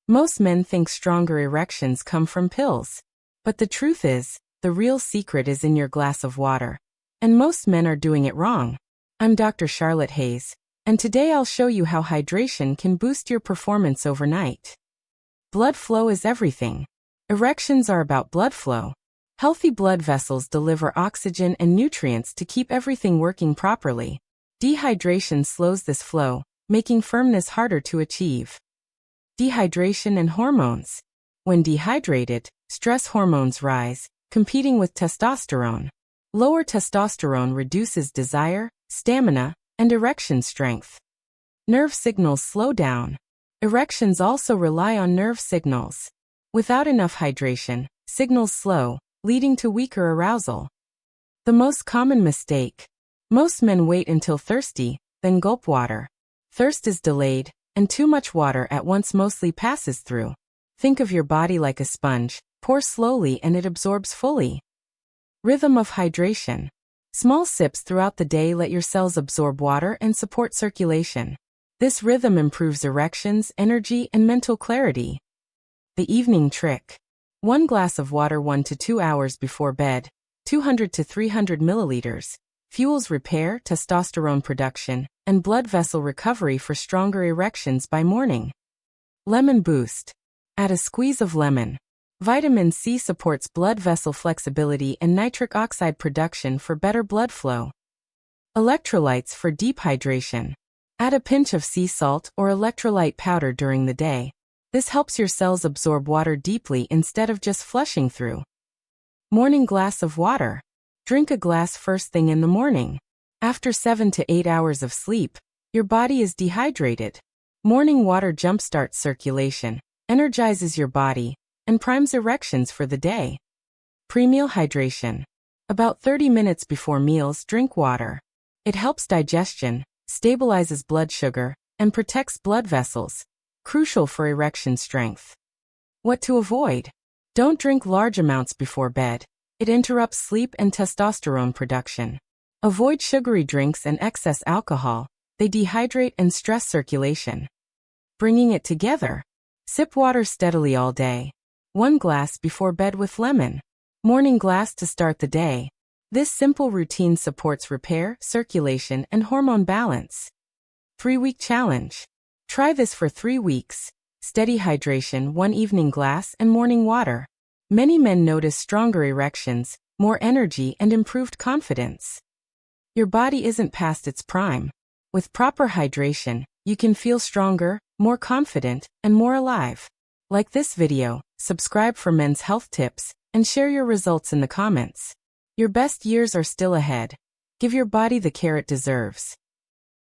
Most men think stronger erections come from pills. But the truth is, the real secret is in your glass of water. And most men are doing it wrong. I'm Dr. Charlotte Hayes, and today I'll show you how hydration can boost your performance overnight. Blood flow is everything. Erections are about blood flow. Healthy blood vessels deliver oxygen and nutrients to keep everything working properly. Dehydration slows this flow, making firmness harder to achieve. Dehydration and hormones. When dehydrated, stress hormones rise, competing with testosterone. Lower testosterone reduces desire, stamina, and erection strength. Nerve signals slow down. Erections also rely on nerve signals. Without enough hydration, signals slow, leading to weaker arousal. The most common mistake. Most men wait until thirsty, then gulp water. Thirst is delayed, and too much water at once mostly passes through. Think of your body like a sponge, pour slowly and it absorbs fully. Rhythm of hydration. Small sips throughout the day let your cells absorb water and support circulation. This rhythm improves erections, energy, and mental clarity. The evening trick. 1 glass of water 1 to 2 hours before bed, 200 to 300 milliliters, fuels repair, testosterone production, and blood vessel recovery for stronger erections by morning. Lemon boost. Add a squeeze of lemon. Vitamin C supports blood vessel flexibility and nitric oxide production for better blood flow. Electrolytes for deep hydration. Add a pinch of sea salt or electrolyte powder during the day. This helps your cells absorb water deeply instead of just flushing through. Morning glass of water. Drink a glass first thing in the morning. After 7 to 8 hours of sleep, your body is dehydrated. Morning water jumpstarts circulation, energizes your body, and primes erections for the day. Pre-meal hydration. About 30 minutes before meals, drink water. It helps digestion, stabilizes blood sugar, and protects blood vessels, crucial for erection strength. What to avoid? Don't drink large amounts before bed. It interrupts sleep and testosterone production. Avoid sugary drinks and excess alcohol. They dehydrate and stress circulation. Bringing it together. Sip water steadily all day. 1 glass before bed with lemon. Morning glass to start the day. This simple routine supports repair, circulation, and hormone balance. 3-week challenge. Try this for 3 weeks. Steady hydration, 1 evening glass, and morning water. Many men notice stronger erections, more energy, and improved confidence. Your body isn't past its prime. With proper hydration, you can feel stronger, more confident, and more alive. Like this video, subscribe for men's health tips, and share your results in the comments. Your best years are still ahead. Give your body the care it deserves.